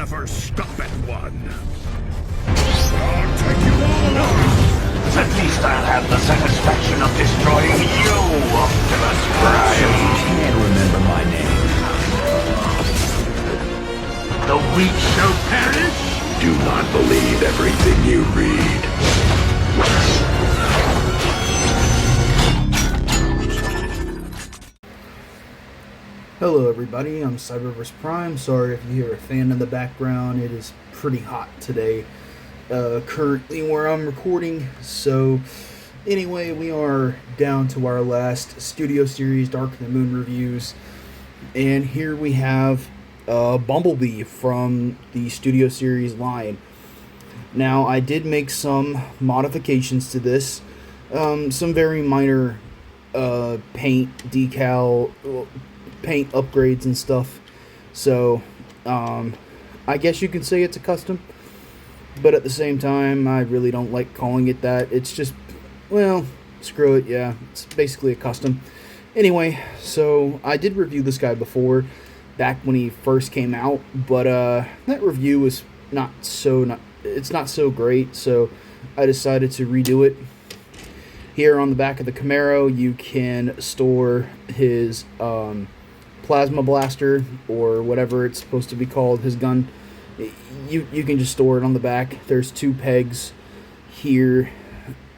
never stop at one. I'll take you all on. At least I'll have the satisfaction of destroying you, Optimus Prime. You can't remember my name. The weak shall perish? Do not believe everything you read. Hello everybody, I'm Cyberverse Prime. Sorry if you hear a fan in the background. It is pretty hot today, currently where I'm recording. So anyway, we are down to our last Studio Series Dark of the Moon reviews. And here we have Bumblebee from the Studio Series line. Now, I did make some modifications to this. Some very minor paint, decal, paint upgrades and stuff. So, I guess you could say it's a custom. But at the same time, I really don't like calling it that. It's just, well, screw it, yeah. It's basically a custom. Anyway, so I did review this guy before, back when he first came out, but that review was not so great, so I decided to redo it. Here on the back of the Camaro, you can store his plasma blaster, or whatever it's supposed to be called, his gun. You can just store it on the back. There's two pegs here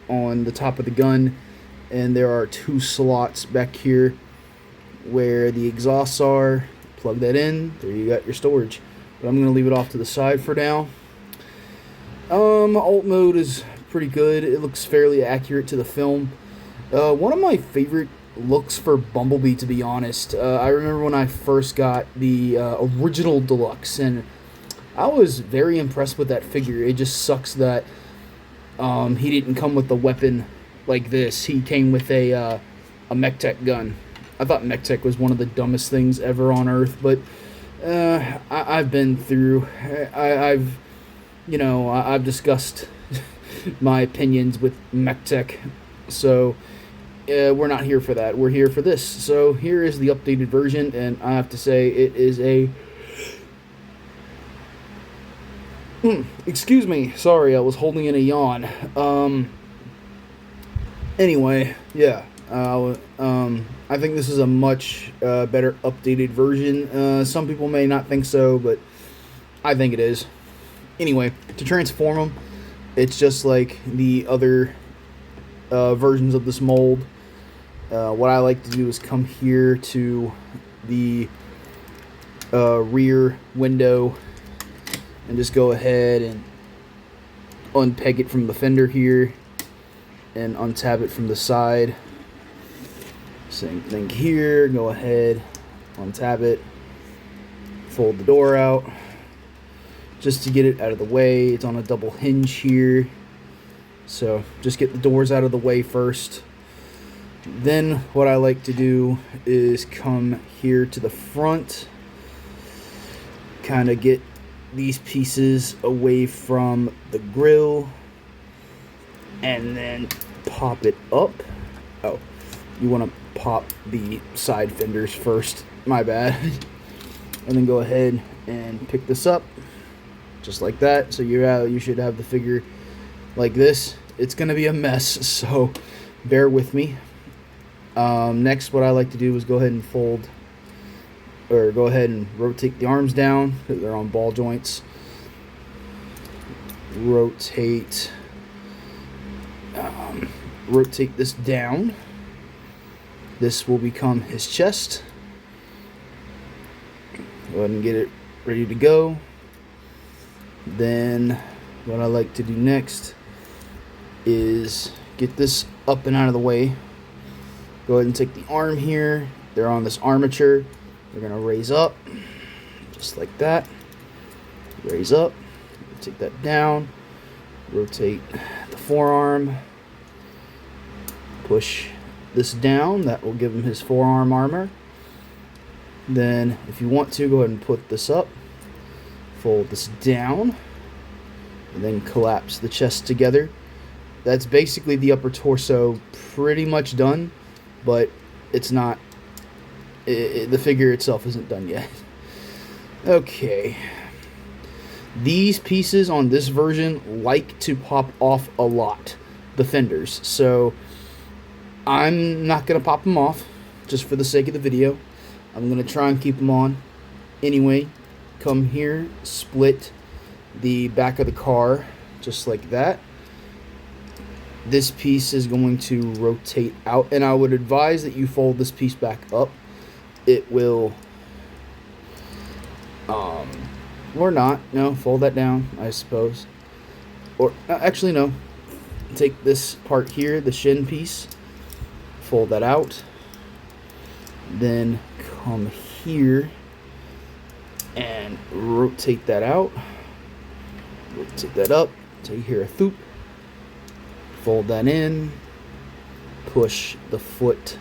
on the top of the gun, and there are two slots back here where the exhausts are. Plug that in, there you got your storage. But I'm going to leave it off to the side for now. Alt mode is pretty good. It looks fairly accurate to the film. One of my favorite looks for Bumblebee, to be honest. I remember when I first got the original Deluxe, and I was very impressed with that figure. It just sucks that he didn't come with a weapon like this. He came with a MechTech gun. I thought MechTech was one of the dumbest things ever on Earth, but I've been through. I've discussed my opinions with MechTech, so we're not here for that. We're here for this. So here is the updated version, and I have to say it is a... excuse me, sorry, I was holding in a yawn. Anyway, yeah, I think this is a much better updated version. Some people may not think so, but I think it is. Anyway, to transform them, it's just like the other versions of this mold. What I like to do is come here to the rear window and just go ahead and unpeg it from the fender here and untab it from the side. Same thing here. Go ahead, untab it, fold the door out just to get it out of the way. It's on a double hinge here, so just get the doors out of the way first. Then what I like to do is come here to the front, kind of get these pieces away from the grill, and then pop it up. Oh, you want to pop the side fenders first, my bad. And then go ahead and pick this up just like that. So you should have the figure like this. It's gonna be a mess, so bear with me. Next, what I like to do is go ahead and go ahead and rotate the arms down, because they're on ball joints. Rotate this down. This will become his chest. Go ahead and get it ready to go. Then what I like to do next is get this up and out of the way. Go ahead and take the arm here. They're on this armature. We're going to raise up, just like that. Raise up, take that down, rotate the forearm, push this down. That will give him his forearm armor. Then, if you want to, go ahead and put this up, fold this down, and then collapse the chest together. That's basically the upper torso pretty much done, but it's not... the figure itself isn't done yet. Okay. These pieces on this version like to pop off a lot, the fenders. So I'm not going to pop them off just for the sake of the video. I'm going to try and keep them on. Anyway, come here, split the back of the car just like that. This piece is going to rotate out, and I would advise that you fold this piece back up. It will, or not, no, fold that down, I suppose. Or, actually, no. Take this part here, the shin piece, fold that out. Then come here and rotate that out. Rotate that up, take here a thoop. Fold that in, push the foot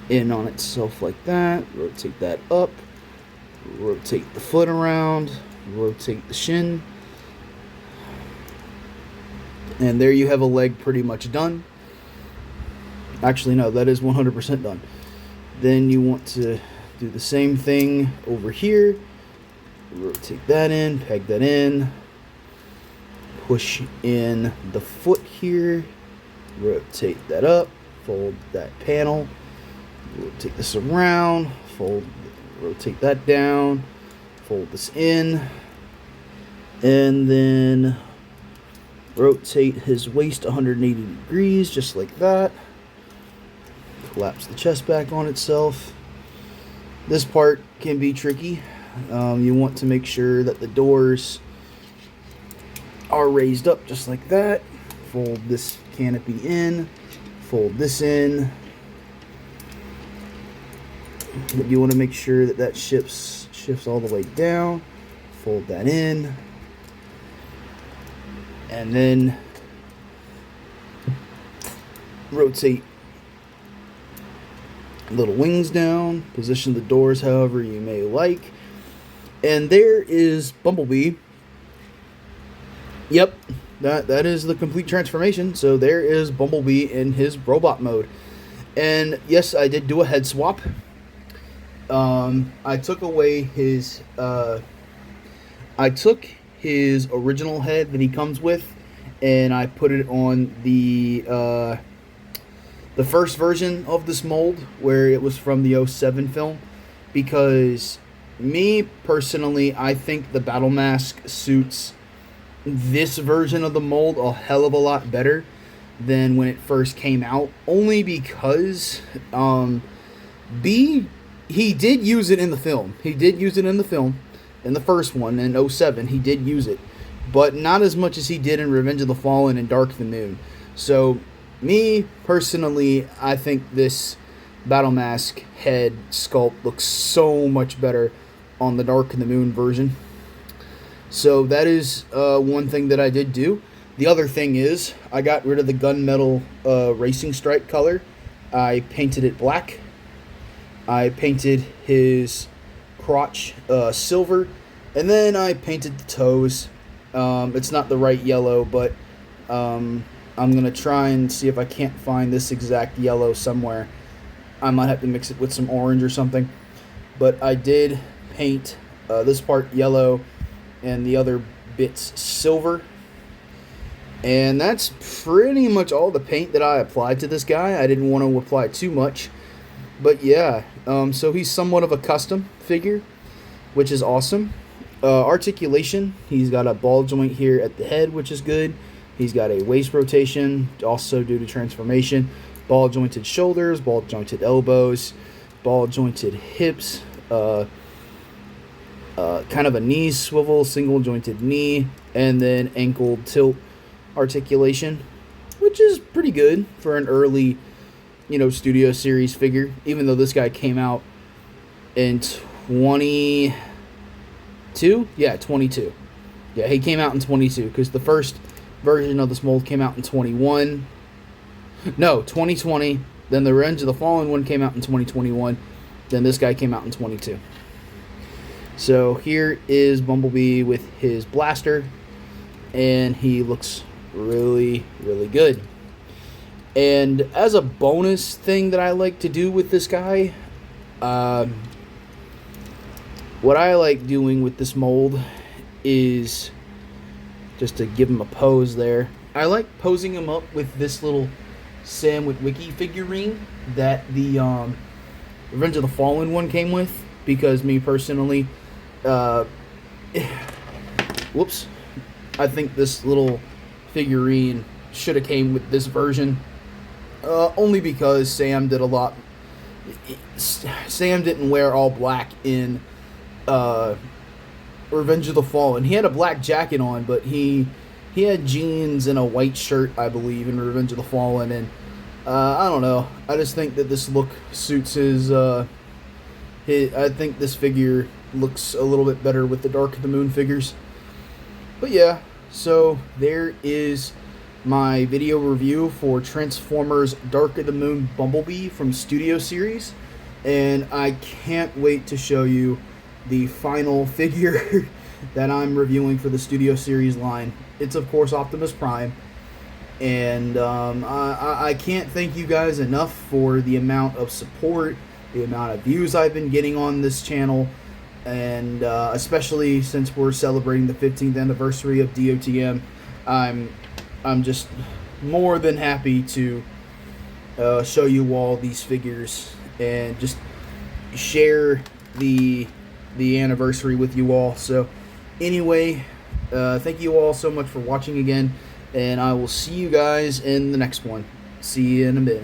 in on itself like that, rotate that up, rotate the foot around, rotate the shin, and there you have a leg pretty much done. Actually, no, that is 100% done. Then you want to do the same thing over here, rotate that in, peg that in, push in the foot here, rotate that up, fold that panel, rotate this around, rotate that down, fold this in, and then rotate his waist 180 degrees just like that. Collapse the chest back on itself. This part can be tricky. You want to make sure that the doors are raised up just like that. Fold this canopy in, fold this in. But you want to make sure that that shifts all the way down. Fold that in, and then rotate little wings down. Position the doors however you may like. And there is Bumblebee. Yep, that is the complete transformation. So there is Bumblebee in his robot mode. And yes, I did do a head swap. I took away his original head that he comes with, and I put it on the first version of this mold, where it was from the 07 film, because me personally, I think the battle mask suits this version of the mold a hell of a lot better than when it first came out, only because he did use it in the film. He did use it in the film, in the first one, in 07, he did use it, but not as much as he did in Revenge of the Fallen and Dark of the Moon. So, me, personally, I think this Battle Mask head sculpt looks so much better on the Dark of the Moon version. So that is one thing that I did do. The other thing is, I got rid of the gunmetal racing stripe color. I painted it black. I painted his crotch silver, and then I painted the toes. It's not the right yellow, but I'm going to try and see if I can't find this exact yellow somewhere. I might have to mix it with some orange or something. But I did paint this part yellow and the other bits silver. And that's pretty much all the paint that I applied to this guy. I didn't want to apply too much. But yeah, so he's somewhat of a custom figure, which is awesome. Articulation, he's got a ball joint here at the head, which is good. He's got a waist rotation, also due to transformation. Ball jointed shoulders, ball jointed elbows, ball jointed hips, kind of a knee swivel, single jointed knee, and then ankle tilt articulation, which is pretty good for an early, Studio Series figure, even though this guy came out in 22. Yeah, 22. Yeah, he came out in 22, because the first version of this mold came out in 21. No, 2020. Then the Revenge of the Fallen one came out in 2021. Then this guy came out in 22. So here is Bumblebee with his blaster, and he looks really, really good. And as a bonus thing that I like to do with this guy, what I like doing with this mold is, just to give him a pose there, I like posing him up with this little Sam Witwicky figurine that the Revenge of the Fallen one came with, because me personally, whoops, I think this little figurine should have came with this version, only because Sam did a lot. Sam didn't wear all black in Revenge of the Fallen. He had a black jacket on, but he had jeans and a white shirt, I believe, in Revenge of the Fallen, and I don't know. I just think that this look suits his. I think this figure looks a little bit better with the Dark of the Moon figures. But yeah, so there is my video review for Transformers Dark of the Moon Bumblebee from Studio Series, and I can't wait to show you the final figure that I'm reviewing for the Studio Series line. It's of course Optimus Prime, and I can't thank you guys enough for the amount of support, the amount of views I've been getting on this channel, and especially since we're celebrating the 15th anniversary of Dotm. I'm just more than happy to show you all these figures and just share the anniversary with you all. So anyway, thank you all so much for watching again, and I will see you guys in the next one. See you in a bit.